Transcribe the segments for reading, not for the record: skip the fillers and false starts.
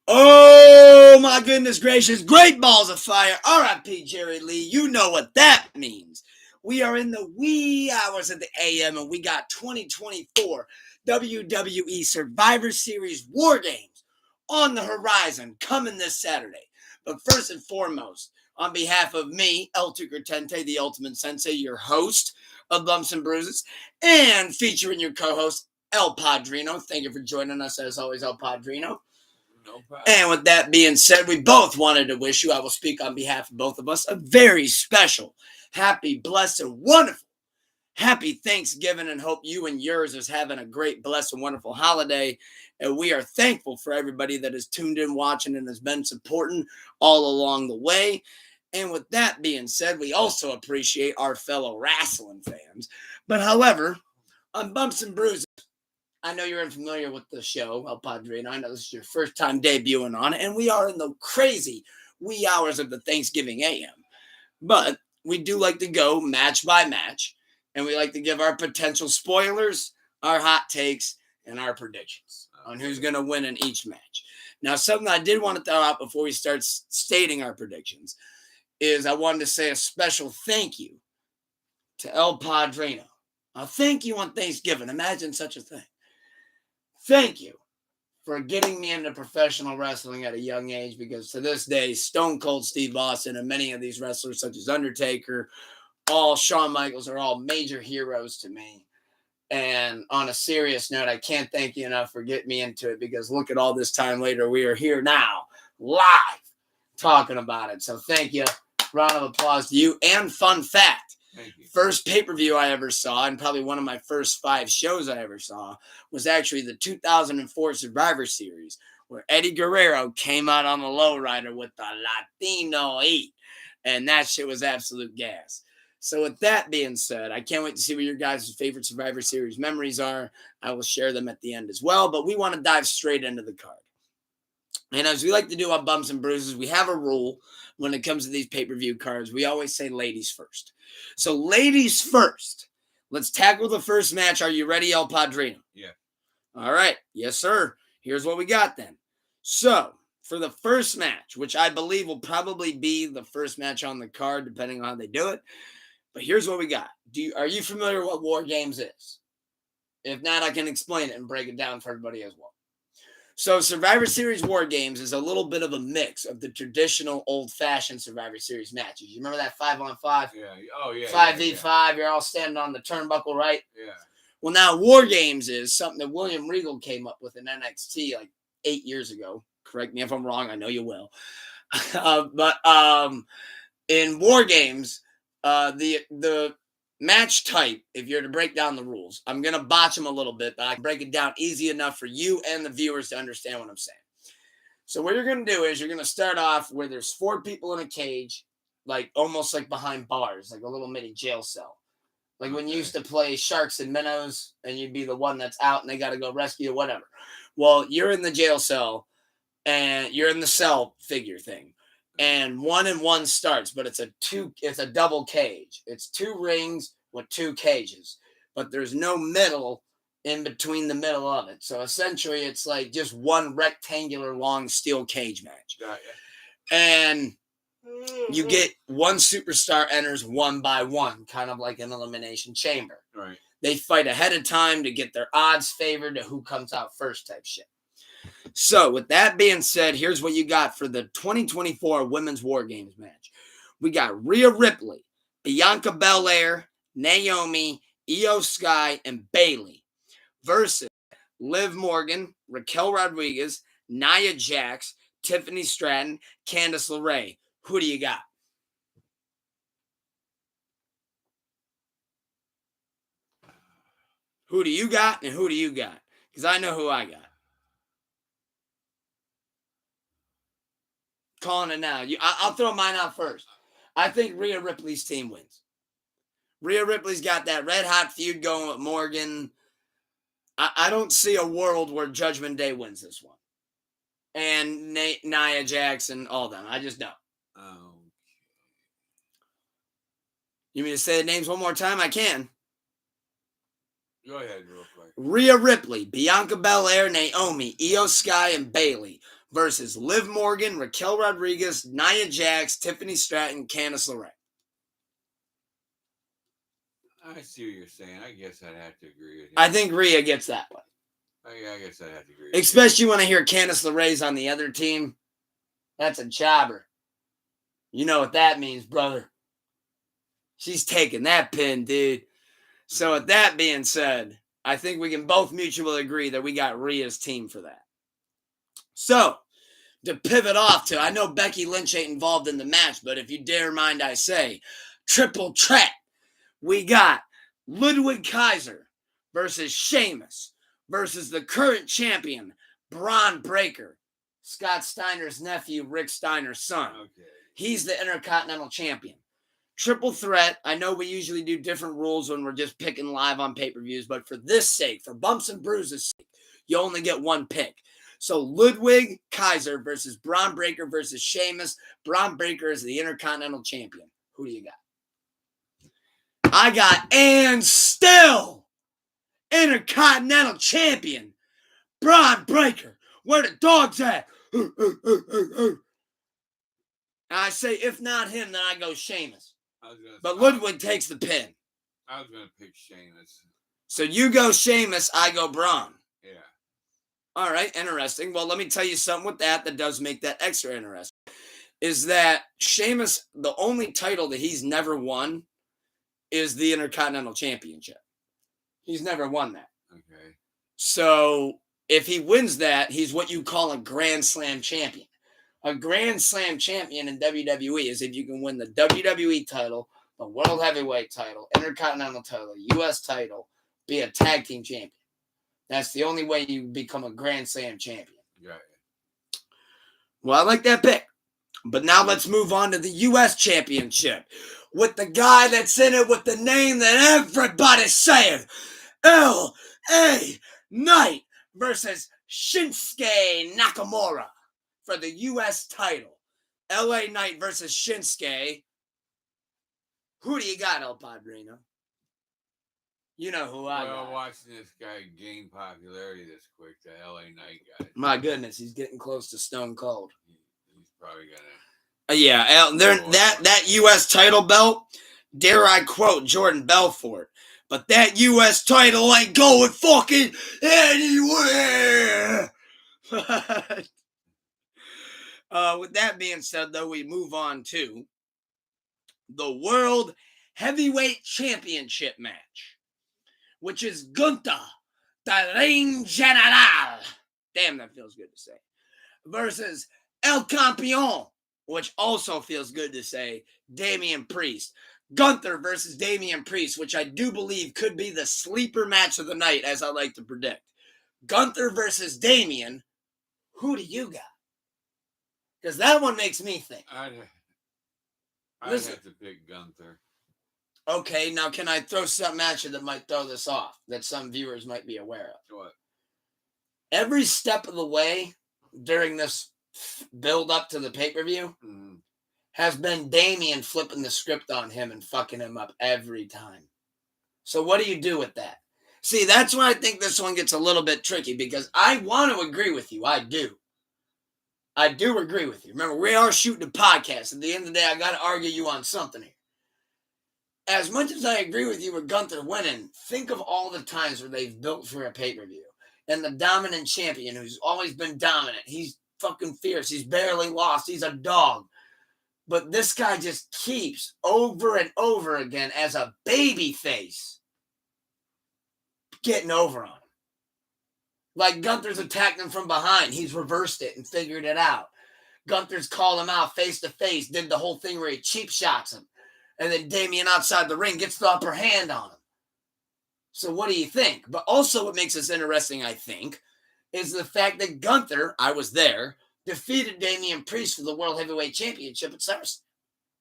Oh, my goodness gracious. Great balls of fire. R.I.P. Jerry Lee. You know what that means. We are in the wee hours of the AM, and we got 2024 WWE Survivor Series War Games on the horizon coming this Saturday. But first and foremost, on behalf of me, El Tucatente, the Ultimate Sensei, your host of Bumps and Bruises, and featuring your co-host, El Padrino. Thank you for joining us, as always, El Padrino. No problem. And with that being said, we both wanted to wish you, I will speak on behalf of both of us, a very special, happy, blessed, and wonderful, happy Thanksgiving, and hope you and yours is having a great, blessed, and wonderful holiday. And we are thankful for everybody that has tuned in, watching, and has been supporting all along the way. And with that being said, we also appreciate our fellow wrestling fans. But however, on Bumps and Bruises, I know you're unfamiliar with the show, El Padrino. I know this is your first time debuting on it, and we are in the crazy wee hours of the Thanksgiving AM. But we do like to go match by match, and we like to give our potential spoilers, our hot takes, and our predictions on who's going to win in each match. Now, something I did want to throw out before we start stating our predictions is I wanted to say a special thank you to El Padrino. A thank you on Thanksgiving. Imagine such a thing. Thank you for getting me into professional wrestling at a young age, because to this day, Stone Cold Steve Austin and many of these wrestlers such as Undertaker, all Shawn Michaels are all major heroes to me. And on a serious note, I can't thank you enough for getting me into it, because look at all this time later, we are here now, live, talking about it. So thank you. Round of applause to you. And fun fact. First pay-per-view I ever saw, and probably one of my first 5 shows I ever saw, was actually the 2004 Survivor Series, where Eddie Guerrero came out on the lowrider with the Latino Heat, and that shit was absolute gas. So with that being said, I can't wait to see what your guys' favorite Survivor Series memories are. I will share them at the end as well, but we want to dive straight into the card. And as we like to do on Bumps and Bruises, we have a rule when it comes to these pay-per-view cards. We always say ladies first. So ladies first. Let's tackle the first match. Are you ready, El Padrino? Yeah. All right. Yes, sir. Here's what we got then. So for the first match, which I believe will probably be the first match on the card, depending on how they do it. But here's what we got. Are you familiar with what War Games is? If not, I can explain it and break it down for everybody as well. So Survivor Series War Games is a little bit of a mix of the traditional old-fashioned Survivor Series matches. You remember that 5-on-5? Yeah. Oh, yeah. 5v5, you're all standing on the turnbuckle, right? Yeah. Well, now War Games is something that William Regal came up with in NXT like 8 years ago. Correct me if I'm wrong. I know you will. But in War Games, the match type, if you're to break down the rules, I'm going to botch them a little bit, but I can break it down easy enough for you and the viewers to understand what I'm saying. So what you're going to do is you're going to start off where there's 4 people in a cage, like almost like behind bars, like a little mini jail cell. Like when you used to play Sharks and Minnows and you'd be the one that's out and they got to go rescue whatever. Well, you're in the jail cell and you're in the cell figure thing. And 1-1 starts, but it's a double cage. It's 2 rings with 2 cages, but there's no middle in between the middle of it. So essentially it's like just one rectangular long steel cage match. Got ya. And you get one superstar enters 1 by 1, kind of like an elimination chamber. Right. They fight ahead of time to get their odds favored to who comes out first type shit. So, with that being said, here's what you got for the 2024 Women's War Games match. We got Rhea Ripley, Bianca Belair, Naomi, Io Sky, and Bayley versus Liv Morgan, Raquel Rodriguez, Nia Jax, Tiffany Stratton, Candice LeRae. Who do you got? Who do you got and who do you got? Because I know who I got. Calling it now. I'll throw mine out first. I think Rhea Ripley's team wins. Rhea Ripley's got that red-hot feud going with Morgan. I don't see a world where Judgment Day wins this one. And Nia Jax and all them. I just don't. You mean to say the names one more time? I can. Go ahead real quick. Rhea Ripley, Bianca Belair, Naomi, Io Sky, and Bayley versus Liv Morgan, Raquel Rodriguez, Nia Jax, Tiffany Stratton, Candice LeRae. I see what you're saying. I guess I'd have to agree with you. I think Rhea gets that one. Yeah, I guess I'd have to agree. Especially when I hear Candice LeRae's on the other team. That's a jobber. You know what that means, brother. She's taking that pin, dude. So with that being said, I think we can both mutually agree that we got Rhea's team for that. So, to pivot off to, I know Becky Lynch ain't involved in the match, but if you dare mind I say, triple threat. We got Ludwig Kaiser versus Sheamus versus the current champion, Braun Breaker, Scott Steiner's nephew, Rick Steiner's son. Okay. He's the Intercontinental Champion. Triple threat. I know we usually do different rules when we're just picking live on pay-per-views, but for this sake, for Bumps and Bruises sake, you only get one pick. So Ludwig Kaiser versus Braun Breaker versus Sheamus. Braun Breaker is the Intercontinental Champion. Who do you got? I got, and still, Intercontinental Champion, Braun Breaker. Where the dog's at? And I say, if not him, then I go Sheamus. But Ludwig takes the pin. I was going to pick Sheamus. So you go Sheamus, I go Braun. Yeah. All right, interesting. Well, let me tell you something with that does make that extra interesting. Is that Sheamus, the only title that he's never won is the Intercontinental Championship. He's never won that. Okay. So if he wins that, he's what you call a Grand Slam champion. A Grand Slam champion in WWE is if you can win the WWE title, the World Heavyweight title, Intercontinental title, US title, be a tag team champion. That's the only way you become a Grand Slam champion. Right. Well, I like that pick. But now let's move on to the US Championship with the guy that's in it with the name that everybody's saying. L.A. Knight versus Shinsuke Nakamura for the US title. L.A. Knight versus Shinsuke. Who do you got, El Padrino? You know who I got. Well, watching this guy gain popularity this quick, the LA Knight guy. My goodness, he's getting close to Stone Cold. He's probably gonna. Yeah, that U.S. title belt, dare I quote Jordan Belfort, but that U.S. title ain't going fucking anywhere. With that being said, though, we move on to the World Heavyweight Championship match, which is Gunther, the Ring General. Damn, that feels good to say. Versus El Campeon, which also feels good to say, Damian Priest. Gunther versus Damian Priest, which I do believe could be the sleeper match of the night, as I like to predict. Gunther versus Damian. Who do you got? Because that one makes me think. I'd have to pick Gunther. Okay, now can I throw something at you that might throw this off, that some viewers might be aware of? What? Every step of the way during this build up to the pay-per-view has been Damian flipping the script on him and fucking him up every time. So what do you do with that? See, that's why I think this one gets a little bit tricky, because I want to agree with you. I do. I do agree with you. Remember, we are shooting a podcast. At the end of the day, I got to argue you on something here. As much as I agree with you with Gunther winning, think of all the times where they've built for a pay-per-view. And the dominant champion who's always been dominant. He's fucking fierce. He's barely lost. He's a dog. But this guy just keeps over and over again as a baby face getting over on him. Like Gunther's attacked him from behind. He's reversed it and figured it out. Gunther's called him out face to face, did the whole thing where he cheap shots him. And then Damian outside the ring gets the upper hand on him. So what do you think? But also what makes this interesting, I think, is the fact that Gunther, I was there, defeated Damian Priest for the World Heavyweight Championship at SummerSlam.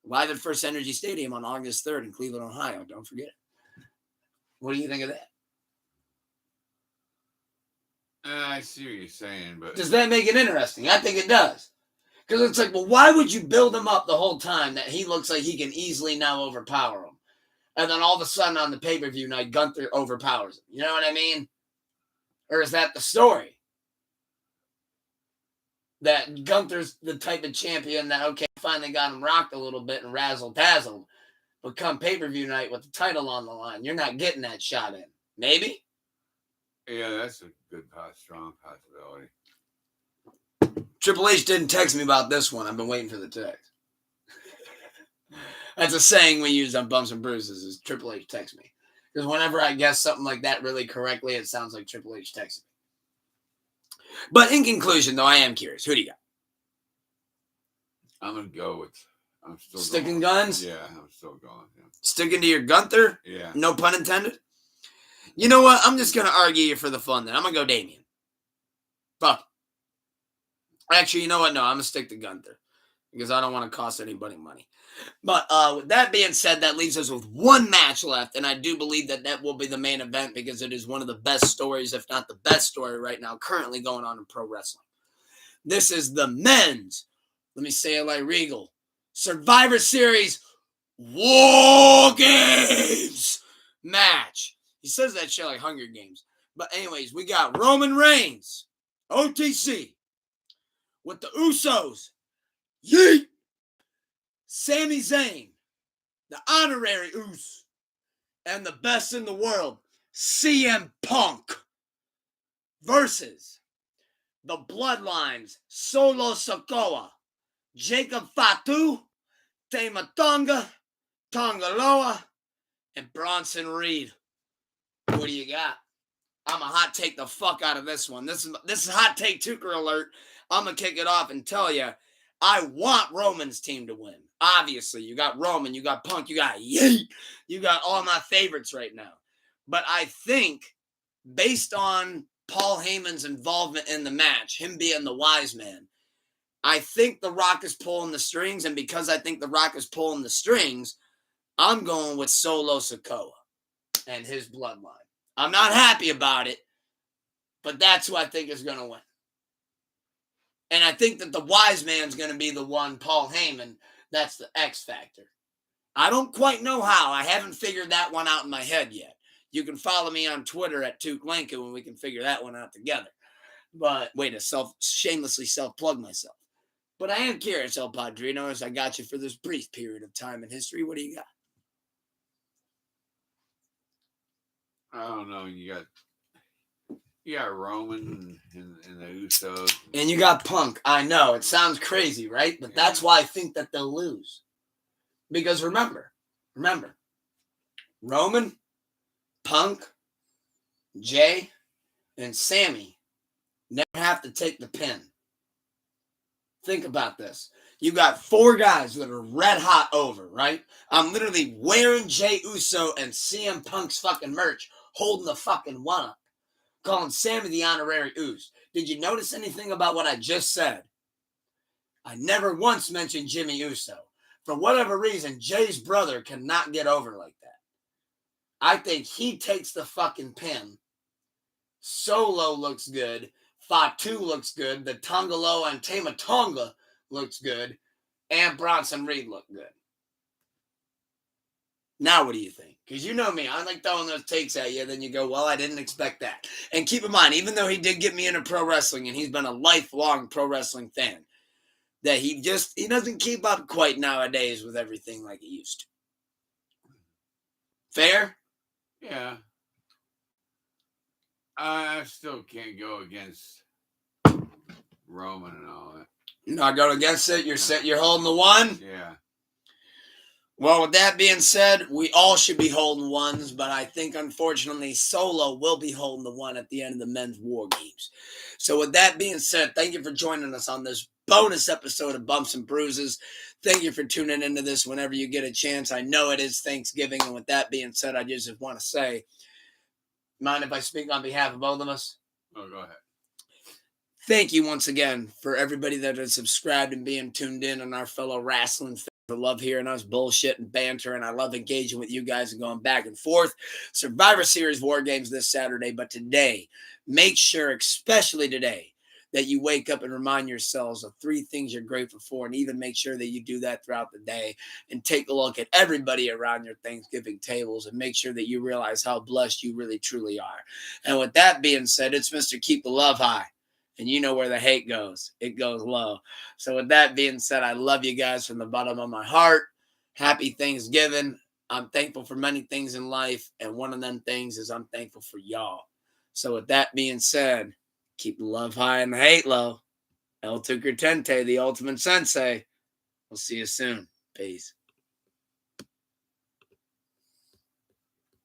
Live at First Energy Stadium on August 3rd in Cleveland, Ohio. Don't forget it. What do you think of that? I see what you're saying, but... Does that make it interesting? I think it does. Because it's like, well, why would you build him up the whole time that he looks like he can easily now overpower him? And then all of a sudden on the pay-per-view night, Gunther overpowers him. You know what I mean? Or is that the story? that Gunther's the type of champion that, okay, finally got him rocked a little bit and razzle-dazzled. But come pay-per-view night with the title on the line, you're not getting that shot in. Maybe? Yeah, that's a good, strong possibility. Triple H didn't text me about this one. I've been waiting for the text. That's a saying we use on Bumps and Bruises is Triple H text me. Because whenever I guess something like that really correctly, it sounds like Triple H texted me. But in conclusion, though, I am curious. Who do you got? I'm going to go with... I'm still sticking going. Guns? Yeah, I'm still going. Yeah. Sticking to your Gunther? Yeah. No pun intended? You know what? I'm just going to argue you for the fun then. I'm going to go Damien. Fuck. Actually, you know what? No, I'm going to stick to Gunther. Because I don't want to cost anybody money. But with that being said, that leaves us with one match left. And I do believe that that will be the main event because it is one of the best stories, if not the best story right now, currently going on in pro wrestling. This is the men's, let me say it like Regal, Survivor Series War Games match. He says that shit like Hunger Games. But anyways, we got Roman Reigns, OTC, with the Usos, Yeet, Sami Zayn, the honorary Us, and the best in the world, CM Punk, versus the Bloodlines, Solo Sikoa, Jacob Fatu, Tama Tonga, Tongaloa, and Bronson Reed. What do you got? I'm a hot take the fuck out of this one. This is hot take Tucker alert. I'm going to kick it off and tell you, I want Roman's team to win. Obviously, you got Roman, you got Punk, you got Yeet, you got all my favorites right now. But I think, based on Paul Heyman's involvement in the match, him being the wise man, I think The Rock is pulling the strings, and because I think The Rock is pulling the strings, I'm going with Solo Sikoa and his bloodline. I'm not happy about it, but that's who I think is going to win. And I think that the wise man's going to be the one, Paul Heyman. That's the X factor. I don't quite know how. I haven't figured that one out in my head yet. You can follow me on Twitter at Tuke Lincoln and we can figure that one out together. But way to shamelessly self-plug myself. But I am curious, El Padrino, as I got you for this brief period of time in history. What do you got? I don't know. You got Roman and the Usos. And you got Punk. I know. It sounds crazy, right? But that's why I think that they'll lose. Because remember, Roman, Punk, Jay, and Sammy never have to take the pin. Think about this. You got 4 guys that are red hot over, right? I'm literally wearing Jay Uso and CM Punk's fucking merch, holding the fucking one up, calling Sammy the honorary Us. Did you notice anything about what I just said? I never once mentioned Jimmy Uso. For whatever reason, Jay's brother cannot get over like that. I think he takes the fucking pin. Solo looks good. Fatu looks good. The Tongaloa and Tama Tonga looks good. And Bronson Reed look good. Now what do you think? Because you know me. I like throwing those takes at you. Then you go, well, I didn't expect that. And keep in mind, even though he did get me into pro wrestling and he's been a lifelong pro wrestling fan, that he doesn't keep up quite nowadays with everything like he used to. Fair? Yeah. I still can't go against Roman and all that. You're not going against it? You're holding the one? Yeah. Well, with that being said, we all should be holding ones, but I think, unfortunately, Solo will be holding the one at the end of the men's War Games. So with that being said, thank you for joining us on this bonus episode of Bumps and Bruises. Thank you for tuning into this whenever you get a chance. I know it is Thanksgiving, and with that being said, I just want to say, mind if I speak on behalf of both of us? Oh, go ahead. Thank you once again for everybody that has subscribed and being tuned in on our fellow wrestling fans. I love hearing us bullshit and banter, and I love engaging with you guys and going back and forth. Survivor Series War Games this Saturday, but today, make sure, especially today, that you wake up and remind yourselves of 3 things you're grateful for, and even make sure that you do that throughout the day, and take a look at everybody around your Thanksgiving tables and make sure that you realize how blessed you really truly are. And with that being said, it's Mr. Keep the Love High. And you know where the hate goes. It goes low. So with that being said, I love you guys from the bottom of my heart. Happy Thanksgiving. I'm thankful for many things in life. And one of them things is I'm thankful for y'all. So with that being said, keep the love high and the hate low. El Tucretente, the ultimate sensei. We'll see you soon. Peace.